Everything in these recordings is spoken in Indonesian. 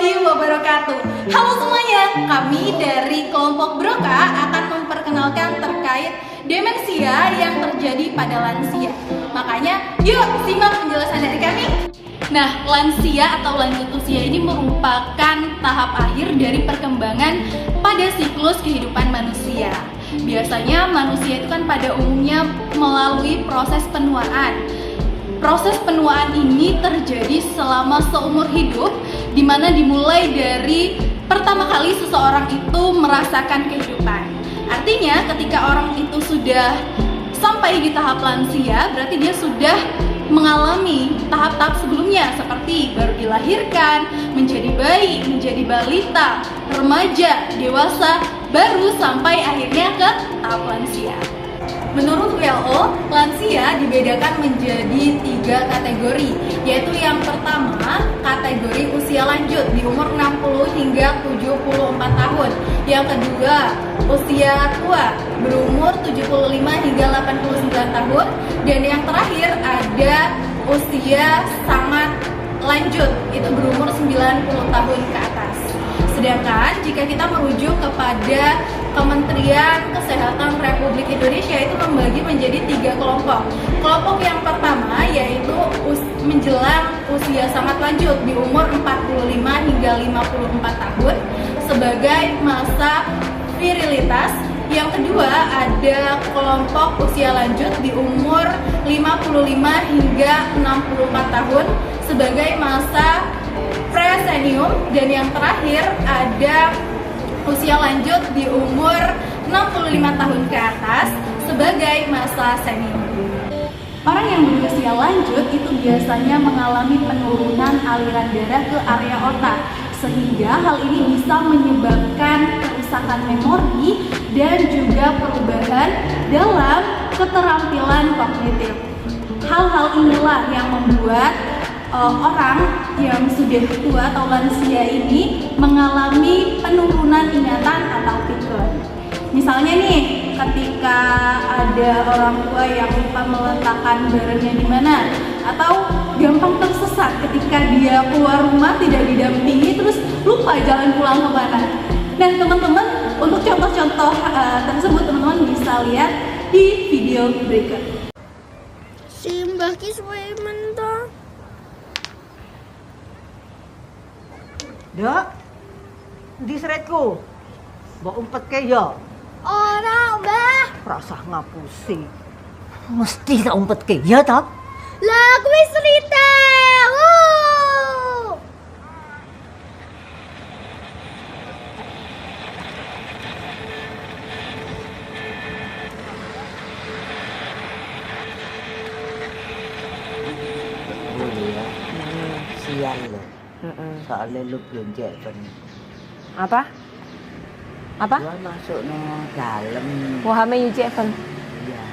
warahmatullahi wabarakatuh. Halo semuanya, kami dari kelompok Broka akan memperkenalkan terkait demensia yang terjadi pada lansia. Makanya, yuk simak penjelasan dari kami. Nah, lansia atau lanjut usia ini merupakan tahap akhir dari perkembangan pada siklus kehidupan manusia. Biasanya manusia itu kan pada umumnya melalui proses penuaan. Proses penuaan ini terjadi selama seumur hidup, di mana dimulai dari pertama kali seseorang itu merasakan kehidupan. Artinya ketika orang itu sudah sampai di tahap lansia, berarti dia sudah mengalami tahap-tahap sebelumnya seperti baru dilahirkan, menjadi bayi, menjadi balita, remaja, dewasa, baru sampai akhirnya ke tahap lansia. Menurut WHO, lansia dibedakan menjadi 3 kategori, yaitu yang pertama, kategori usia lanjut di umur 60 hingga 74 tahun. Yang kedua, usia tua berumur 75 hingga 89 tahun. Dan yang terakhir ada usia sangat lanjut, itu berumur 90 tahun ke atas. Sedangkan jika kita merujuk kepada Kementerian Kesehatan Republik Indonesia, itu membagi menjadi 3 kelompok. Kelompok yang pertama yaitu menjelang usia sangat lanjut di umur 45 hingga 54 tahun sebagai masa virilitas. Yang kedua ada kelompok usia lanjut di umur 55 hingga 64 tahun sebagai masa presenium. Dan yang terakhir ada usia lanjut di umur 65 tahun ke atas sebagai masa senior. Orang yang berusia lanjut itu biasanya mengalami penurunan aliran darah ke area otak, sehingga hal ini bisa menyebabkan kerusakan memori dan juga perubahan dalam keterampilan kognitif. Hal-hal inilah yang membuat orang yang sudah tua atau lansia ini mengalami penurunan ingatan atau pikun. Misalnya nih, ketika ada orang tua yang lupa meletakkan barangnya di mana, atau gampang tersesat ketika dia keluar rumah tidak didampingi terus lupa jalan pulang kemana. Dan teman-teman, untuk contoh-contoh tersebut teman-teman bisa lihat di video berikut. Simbah kiswe mentah. Dok, di seretku, mbok umpet ke ya? Ora, Mbah. Rasa ngapusi. Mesti tak umpet ke ya, tak? Lah kuwi cerita. Sian loh. Soalnya lu belum jalan. Apa? Gua masuk no dalam. Wahame you Jeven. Ya,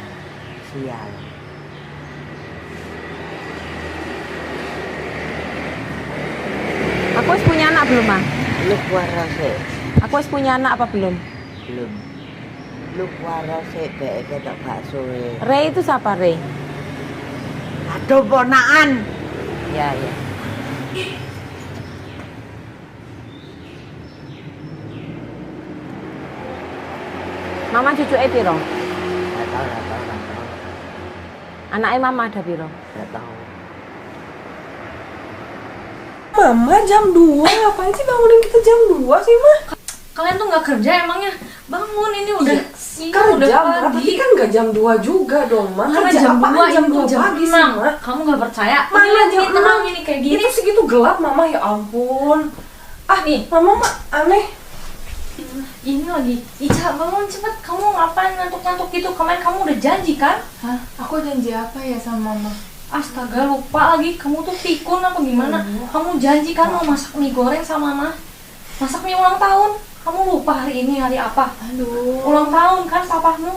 sial. Aku wis punya anak belum, Mang? Lu waras sih? Aku wis punya anak apa belum? Belum. Lu waras sih, kayak tak bakso. Ray itu siapa, Ray? Aduh, ponaan. Ya, ya. Mama cucu piro? Gak tahu. Anaknya mama ada piro? Gak tahu. Mama jam 2, apaan sih bangunin kita jam 2 sih, Ma? Kalian tuh nggak kerja emangnya? Bangun, ini udah siang, Kerja, udah tapi pagi. kan nggak jam 2 juga dong, Ma. Mana Kerja jam 2, apaan jam 2 jam pagi sih, 6. Ma? Kamu nggak percaya? Mana Ini jam ini tenang 6? ini kayak gini. Itu segitu gelap, Mama, ya ampun. Ah, Nih. Mama mah aneh. Ini lagi, Ica bangun cepet. Kamu ngapain ngantuk-ngantuk gitu? Kemarin kamu udah janji kan? Hah? Aku janji apa ya sama mama? Astaga, lupa lagi. Kamu tuh pikun apa gimana? Kamu janji kan mau masak mie goreng sama mama? Masak mie ulang tahun. Kamu lupa hari ini hari apa? Aduh. Ulang tahun kan papamu?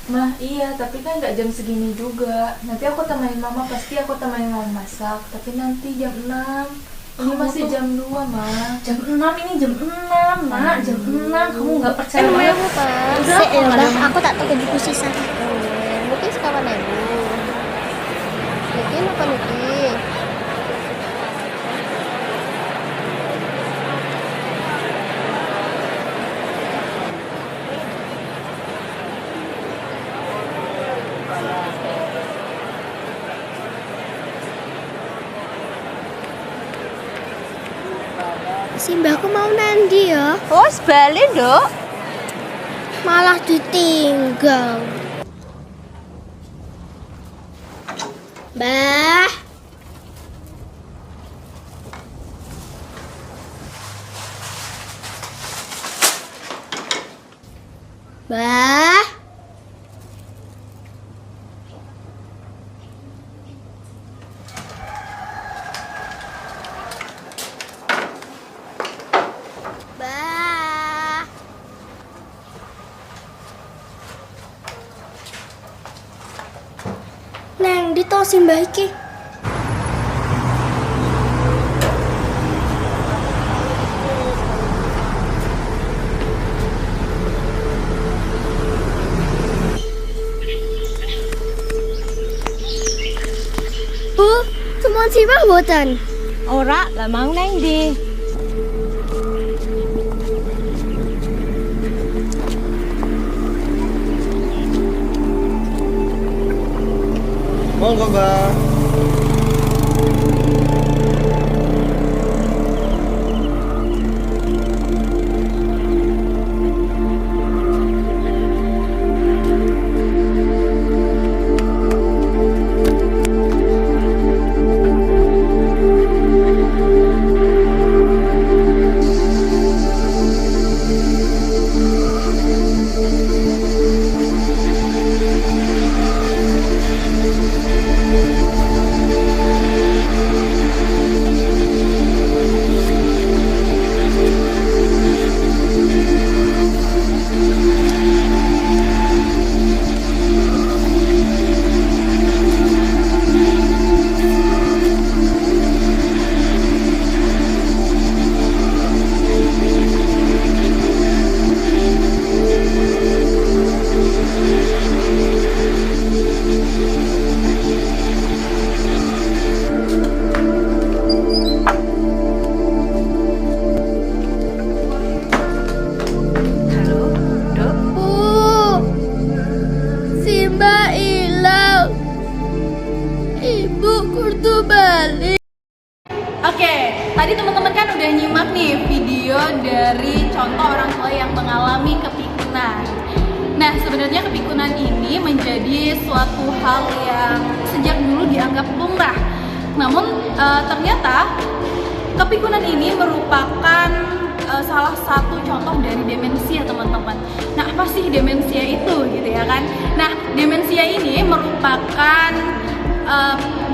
Mah iya, tapi kan nggak jam segini juga. Nanti aku temenin mama, pasti aku temenin mama masak. Tapi nanti jam 6. Ini Kamu masih tuh- jam 2, Ma. Jam 6 ini jam 6, nak. Jam 6. Kamu nggak percaya banget. Aku pas. Udah, Mbah, ada- aku tak tahu buku sisa. Mungkin sekawan ibu. Mungkin apa mungkin? Simbahku mau nandi ya? Oh, balik, Dok. Malah ditinggal. Mbah. Mbah. Mbah. Neng, dito simbah iki. Bu, semua simbah boten. Ora, lah mau nang ndi? Monggo, Mbak. Simbah hilang. Ibu kudu balik. Oke, tadi teman-teman kan udah nyimak nih video dari contoh orang tua yang mengalami kepikunan. Nah, sebenarnya kepikunan ini menjadi suatu hal yang sejak dulu dianggap lumrah. Namun ternyata kepikunan ini merupakan salah satu contoh dari demensia, teman-teman. Nah, apa sih demensia itu gitu ya kan? Nah, demensia ini merupakan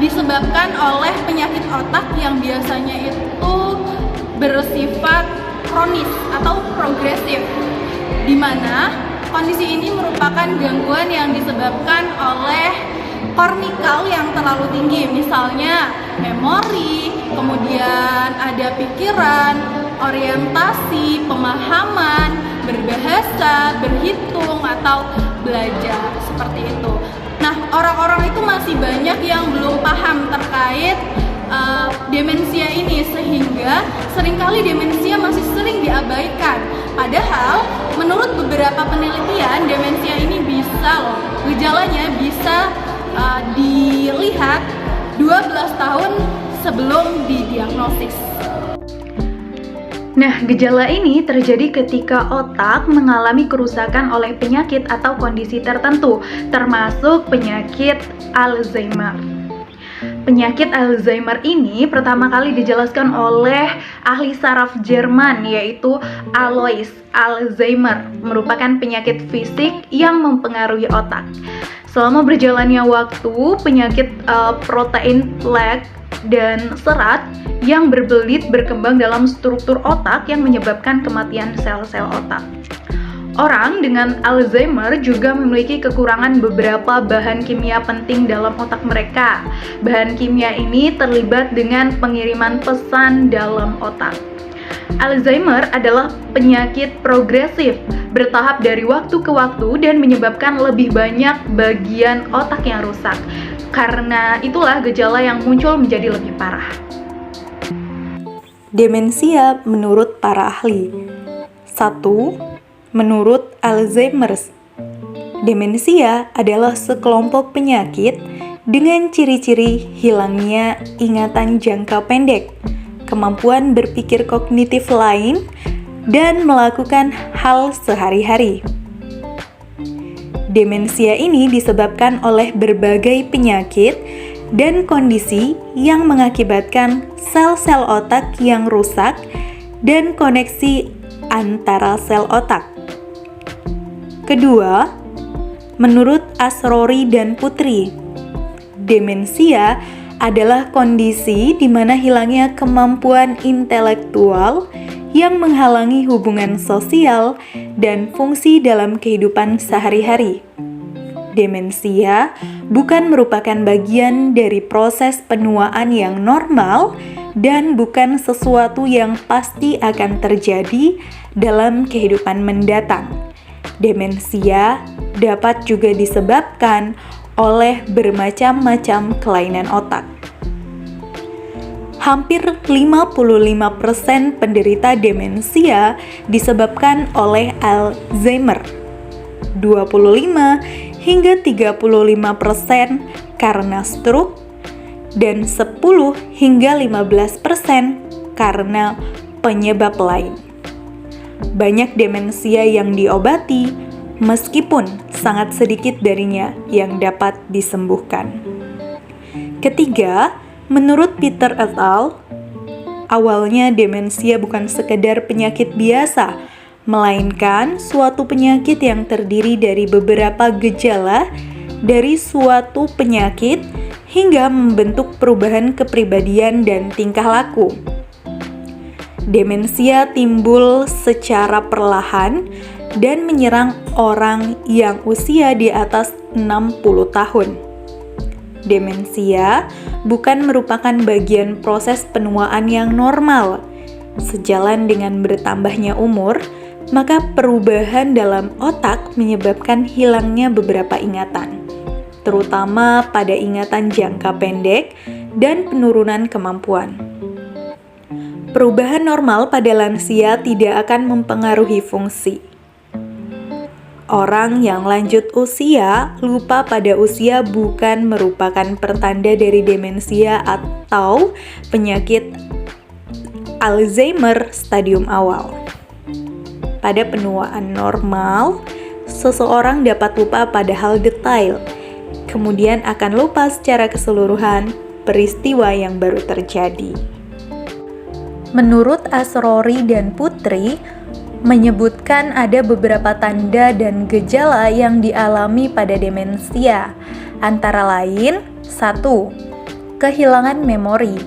disebabkan oleh penyakit otak yang biasanya itu bersifat kronis atau progresif, di mana kondisi ini merupakan gangguan yang disebabkan oleh kornikal yang terlalu tinggi, misalnya memori, kemudian ada pikiran, orientasi, pemahaman, berbahasa, berhitung, atau belajar, seperti itu. Nah, orang-orang itu masih banyak yang belum paham terkait demensia ini, sehingga seringkali demensia masih sering diabaikan. Padahal menurut beberapa penelitian, demensia ini bisa gejalanya bisa dilihat 12 tahun sebelum didiagnosis. Nah, gejala ini terjadi ketika otak mengalami kerusakan oleh penyakit atau kondisi tertentu, termasuk penyakit Alzheimer. Penyakit Alzheimer ini pertama kali dijelaskan oleh ahli saraf Jerman, yaitu Alois Alzheimer, merupakan penyakit fisik yang mempengaruhi otak. Selama berjalannya waktu, penyakit protein plaque dan serat yang berbelit berkembang dalam struktur otak yang menyebabkan kematian sel-sel otak. Orang dengan Alzheimer juga memiliki kekurangan beberapa bahan kimia penting dalam otak mereka. Bahan kimia ini terlibat dengan pengiriman pesan dalam otak. Alzheimer adalah penyakit progresif, bertahap dari waktu ke waktu dan menyebabkan lebih banyak bagian otak yang rusak. Karena itulah gejala yang muncul menjadi lebih parah. Demensia menurut para ahli. 1. Menurut Alzheimer's, demensia adalah sekelompok penyakit dengan ciri-ciri hilangnya ingatan jangka pendek, kemampuan berpikir kognitif lain dan melakukan hal sehari-hari. Demensia ini disebabkan oleh berbagai penyakit dan kondisi yang mengakibatkan sel-sel otak yang rusak dan koneksi antara sel otak. Kedua, menurut Asrori dan Putri, demensia adalah kondisi di mana hilangnya kemampuan intelektual yang menghalangi hubungan sosial dan fungsi dalam kehidupan sehari-hari. Demensia bukan merupakan bagian dari proses penuaan yang normal dan bukan sesuatu yang pasti akan terjadi dalam kehidupan mendatang. Demensia dapat juga disebabkan oleh bermacam-macam kelainan otak. Hampir 55% penderita demensia disebabkan oleh Alzheimer, 25 hingga 35% karena stroke, dan 10 hingga 15% karena penyebab lain. Banyak demensia yang diobati, meskipun sangat sedikit darinya yang dapat disembuhkan. Ketiga, menurut Peter et al., awalnya demensia bukan sekedar penyakit biasa, melainkan suatu penyakit yang terdiri dari beberapa gejala dari suatu penyakit hingga membentuk perubahan kepribadian dan tingkah laku. Demensia timbul secara perlahan dan menyerang orang yang usia di atas 60 tahun. Demensia bukan merupakan bagian proses penuaan yang normal. Sejalan dengan bertambahnya umur, maka perubahan dalam otak menyebabkan hilangnya beberapa ingatan, terutama pada ingatan jangka pendek dan penurunan kemampuan. Perubahan normal pada lansia tidak akan mempengaruhi fungsi. Orang yang lanjut usia lupa pada usia bukan merupakan pertanda dari demensia atau penyakit Alzheimer stadium awal. Pada penuaan normal, seseorang dapat lupa pada hal detail, kemudian akan lupa secara keseluruhan peristiwa yang baru terjadi. Menurut Asrori dan Putri, menyebutkan ada beberapa tanda dan gejala yang dialami pada demensia, antara lain 1. Kehilangan memori.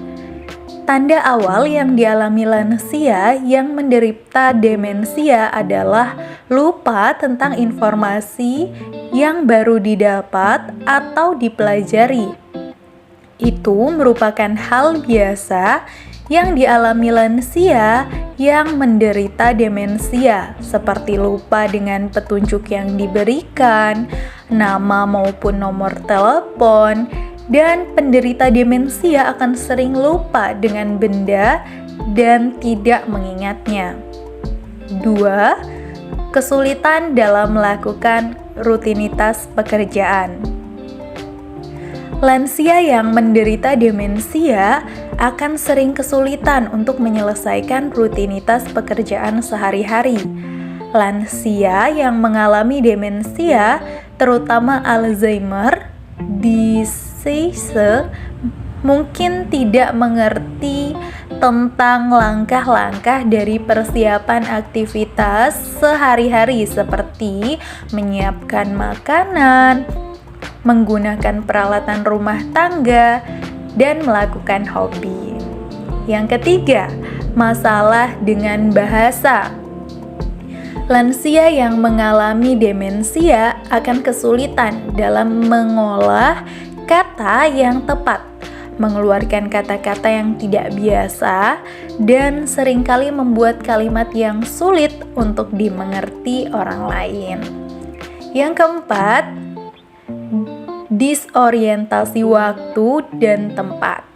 Tanda awal yang dialami lansia yang menderita demensia adalah lupa tentang informasi yang baru didapat atau dipelajari. Itu merupakan hal biasa yang dialami lansia yang menderita demensia, seperti lupa dengan petunjuk yang diberikan, nama maupun nomor telepon, dan penderita demensia akan sering lupa dengan benda dan tidak mengingatnya. 2. Kesulitan dalam melakukan rutinitas pekerjaan. Lansia yang menderita demensia akan sering kesulitan untuk menyelesaikan rutinitas pekerjaan sehari-hari. Lansia yang mengalami demensia, terutama Alzheimer disease, mungkin tidak mengerti tentang langkah-langkah dari persiapan aktivitas sehari-hari seperti menyiapkan makanan, menggunakan peralatan rumah tangga, dan melakukan hobi. Yang ketiga, masalah dengan bahasa. Lansia yang mengalami demensia akan kesulitan dalam mengolah kata yang tepat, mengeluarkan kata-kata yang tidak biasa, dan seringkali membuat kalimat yang sulit untuk dimengerti orang lain. Yang keempat, disorientasi waktu dan tempat.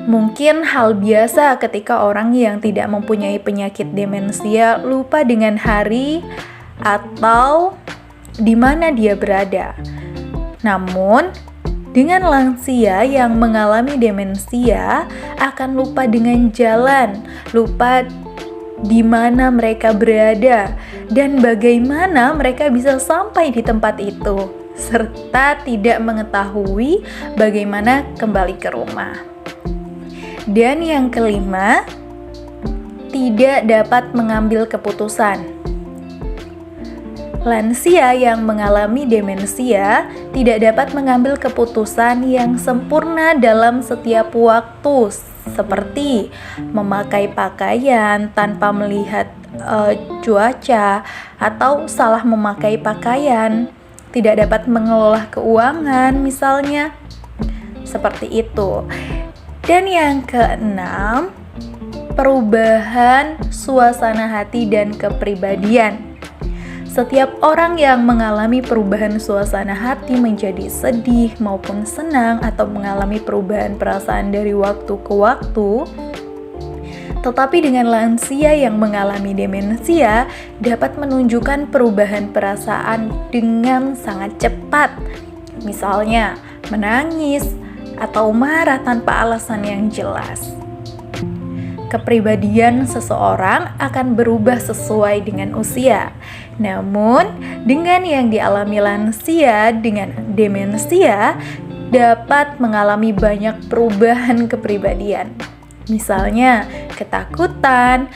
Mungkin hal biasa ketika orang yang tidak mempunyai penyakit demensia lupa dengan hari atau di mana dia berada. Namun, Dengan lansia yang mengalami demensia akan lupa dengan jalan, lupa di mana mereka berada dan bagaimana mereka bisa sampai di tempat itu, serta tidak mengetahui bagaimana kembali ke rumah. Dan yang kelima, tidak dapat mengambil keputusan. Lansia yang mengalami demensia tidak dapat mengambil keputusan yang sempurna dalam setiap waktu, seperti memakai pakaian tanpa melihat cuaca atau salah memakai pakaian, tidak dapat mengelola keuangan misalnya, seperti itu. Dan yang keenam, perubahan suasana hati dan kepribadian. Setiap orang yang mengalami perubahan suasana hati menjadi sedih maupun senang atau mengalami perubahan perasaan dari waktu ke waktu. Tetapi dengan lansia yang mengalami demensia dapat menunjukkan perubahan perasaan dengan sangat cepat. Misalnya, menangis atau marah tanpa alasan yang jelas. Kepribadian seseorang akan berubah sesuai dengan usia. Namun, dengan yang dialami lansia dengan demensia dapat mengalami banyak perubahan kepribadian. Misalnya, ketakutan,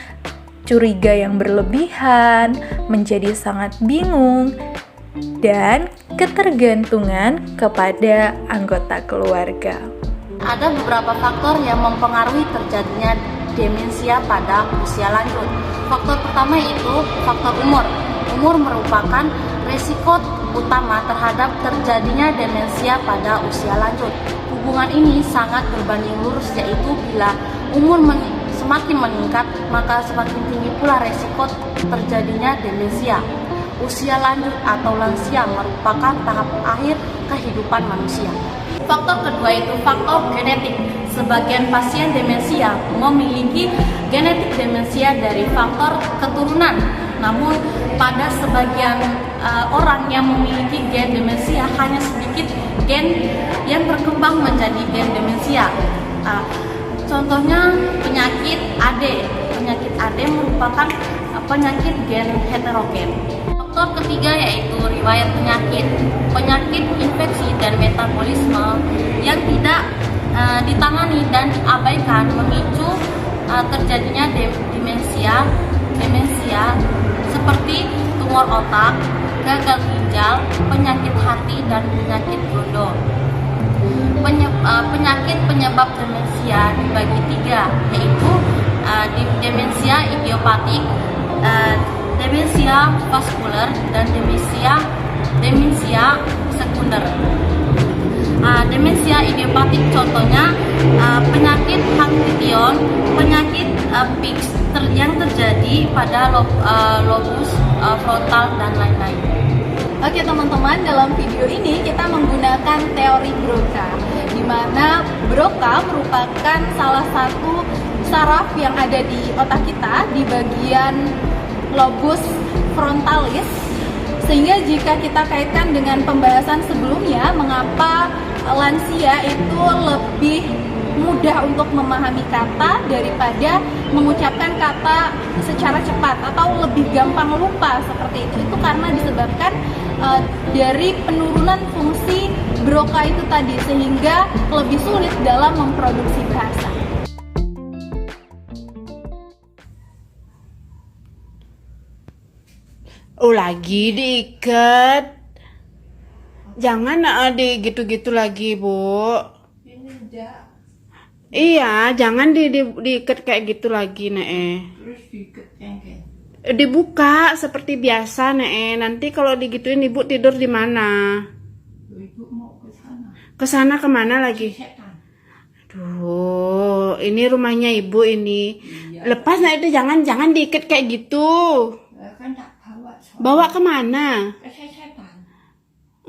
curiga yang berlebihan, menjadi sangat bingung, dan ketergantungan kepada anggota keluarga. Ada beberapa faktor yang mempengaruhi terjadinya demensia pada usia lanjut. Faktor pertama yaitu faktor umur. Umur merupakan risiko utama terhadap terjadinya demensia pada usia lanjut. Hubungan ini sangat berbanding lurus, yaitu bila umur semakin meningkat, maka semakin tinggi pula risiko terjadinya demensia. Usia lanjut atau lansia merupakan tahap akhir kehidupan manusia. Faktor kedua itu faktor genetik. Sebagian pasien demensia memiliki genetik demensia dari faktor keturunan. Namun pada sebagian orang yang memiliki gen demensia hanya sedikit gen yang berkembang menjadi gen demensia. Contohnya penyakit AD. Penyakit AD merupakan penyakit gen heterogen. Faktor ketiga yaitu riwayat penyakit. Penyakit infeksi dan metabolisme yang tidak ditangani dan diabaikan memicu terjadinya demensia seperti tumor otak, gagal ginjal, penyakit hati, dan penyakit gondok. Penyakit penyebab demensia dibagi tiga, yaitu demensia idiopatik, demensia vaskuler, dan demensia sekunder. Demensia idiopatik contohnya penyakit Huntington, penyakit Pick's yang terjadi pada lobus frontal dan lain-lain. Oke teman-teman, dalam video ini kita menggunakan teori Broca, di mana Broca merupakan salah satu saraf yang ada di otak kita di bagian lobus frontalis. Sehingga jika kita kaitkan dengan pembahasan sebelumnya, mengapa lansia itu lebih mudah untuk memahami kata daripada mengucapkan kata secara cepat atau lebih gampang lupa seperti itu karena disebabkan dari penurunan fungsi Broca itu tadi, sehingga lebih sulit dalam memproduksi bahasa. Oh, lagi diikat. Jangan di gitu-gitu lagi, Bu. Iya, jangan diikat kayak gitu lagi, Terus diikat kayak dibuka seperti biasa, Nanti kalau digituin Ibu tidur di mana? Ibu mau ke sana. Ke sana kemana lagi? Aduh, ini rumahnya Ibu ini. Iya. Lepas itu jangan diikat kayak gitu. Kan bawa kemana?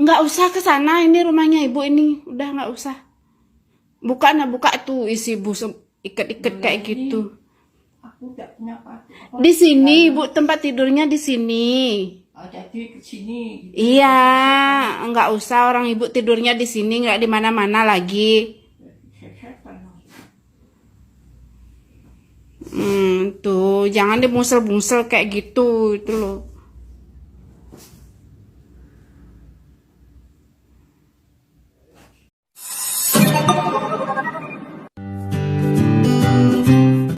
Nggak usah ke sana, ini rumahnya Ibu ini. Udah nggak usah. Buka tuh isi Ibu ikat-ikat kayak gitu. Aku udah punya di sini Ibu, tempat tidurnya di sini. Jadi ke sini. Iya, nggak usah orang ibu tidurnya di sini, nggak di mana-mana lagi. Tuh, jangan dimusel-musel kayak gitu, itu loh.